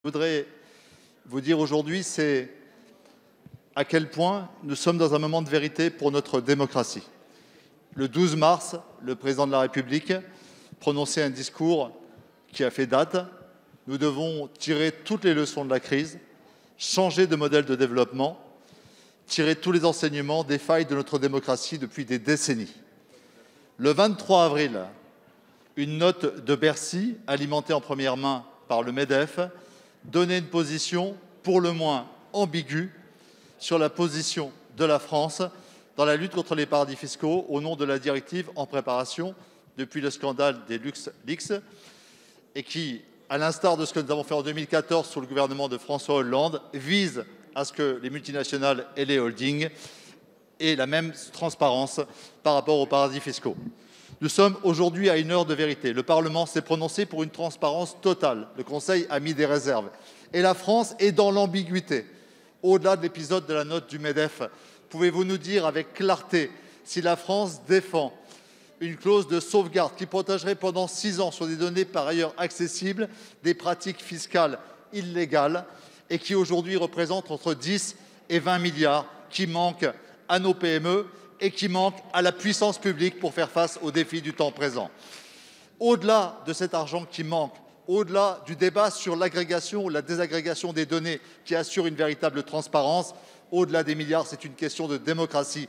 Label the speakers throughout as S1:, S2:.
S1: voudrais vous dire aujourd'hui, c'est à quel point nous sommes dans un moment de vérité pour notre démocratie. Le 12 mars, le président de la République prononçait un discours qui a fait date. Nous devons tirer toutes les leçons de la crise, changer de modèle de développement, tirer tous les enseignements des failles de notre démocratie depuis des décennies. Le 23 avril, une note de Bercy, alimentée en première main par le MEDEF, donnait une position pour le moins ambiguë sur la position de la France dans la lutte contre les paradis fiscaux au nom de la directive en préparation depuis le scandale des LuxLeaks et qui, à l'instar de ce que nous avons fait en 2014 sous le gouvernement de François Hollande, vise à ce que les multinationales et les holdings aient la même transparence par rapport aux paradis fiscaux. Nous sommes aujourd'hui à une heure de vérité. Le Parlement s'est prononcé pour une transparence totale. Le Conseil a mis des réserves. Et la France est dans l'ambiguïté. Au-delà de l'épisode de la note du MEDEF, pouvez-vous nous dire avec clarté si la France défend une clause de sauvegarde qui protégerait pendant 6 ans sur des données par ailleurs accessibles des pratiques fiscales illégales et qui aujourd'hui représentent entre 10 et 20 milliards qui manquent à nos PME et qui manquent à la puissance publique pour faire face aux défis du temps présent. Au-delà de cet argent qui manque, au-delà du débat sur l'agrégation ou la désagrégation des données qui assure une véritable transparence, au-delà des milliards, c'est une question de démocratie.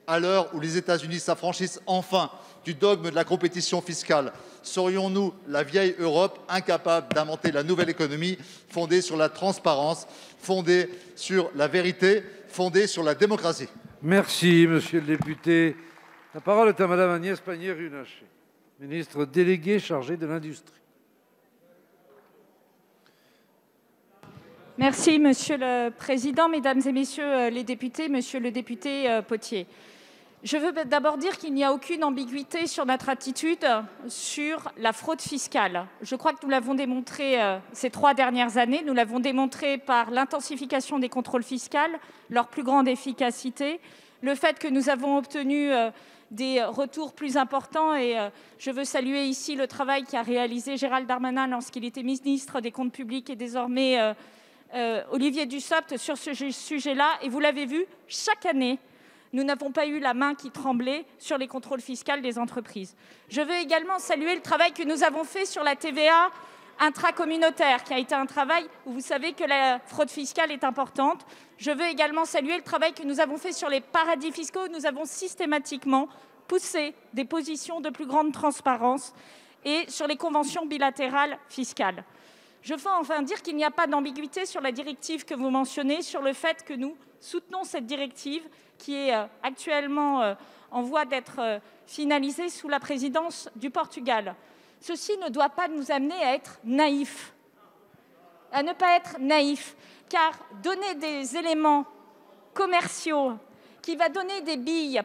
S1: À l'heure où les États-Unis s'affranchissent enfin du dogme de la compétition fiscale, serions-nous, la vieille Europe, incapables d'inventer la nouvelle économie fondée sur la transparence, fondée sur la vérité, fondée sur la démocratie?
S2: Merci, monsieur le député. La parole est à madame Agnès Pannier-Runacher, ministre déléguée chargée de l'industrie.
S3: Merci, Monsieur le Président, Mesdames et Messieurs les députés, Monsieur le député Potier. Je veux d'abord dire qu'il n'y a aucune ambiguïté sur notre attitude sur la fraude fiscale. Je crois que nous l'avons démontré ces 3 dernières années. Nous l'avons démontré par l'intensification des contrôles fiscaux, leur plus grande efficacité, le fait que nous avons obtenu des retours plus importants. Et je veux saluer ici le travail qu'a réalisé Gérald Darmanin lorsqu'il était ministre des Comptes publics et désormais Olivier Dussopt sur ce sujet-là. Et vous l'avez vu, chaque année, nous n'avons pas eu la main qui tremblait sur les contrôles fiscaux des entreprises. Je veux également saluer le travail que nous avons fait sur la TVA intracommunautaire, qui a été un travail où vous savez que la fraude fiscale est importante. Je veux également saluer le travail que nous avons fait sur les paradis fiscaux. Nous avons systématiquement poussé des positions de plus grande transparence et sur les conventions bilatérales fiscales. Je veux enfin dire qu'il n'y a pas d'ambiguïté sur la directive que vous mentionnez, sur le fait que nous soutenons cette directive qui est actuellement en voie d'être finalisée sous la présidence du Portugal. Ceci ne doit pas nous amener à être naïfs, à ne pas être naïfs, car donner des éléments commerciaux qui va donner des billes,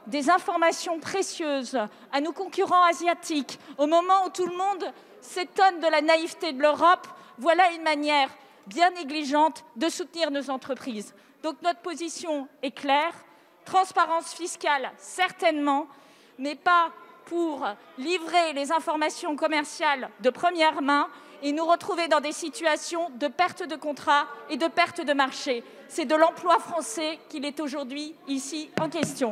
S3: des informations précieuses à nos concurrents asiatiques au moment où tout le monde s'étonne de la naïveté de l'Europe, voilà une manière bien négligente de soutenir nos entreprises. Donc notre position est claire, transparence fiscale certainement, mais pas pour livrer les informations commerciales de première main et nous retrouver dans des situations de perte de contrat et de perte de marché. C'est de l'emploi français qu'il est aujourd'hui ici en question.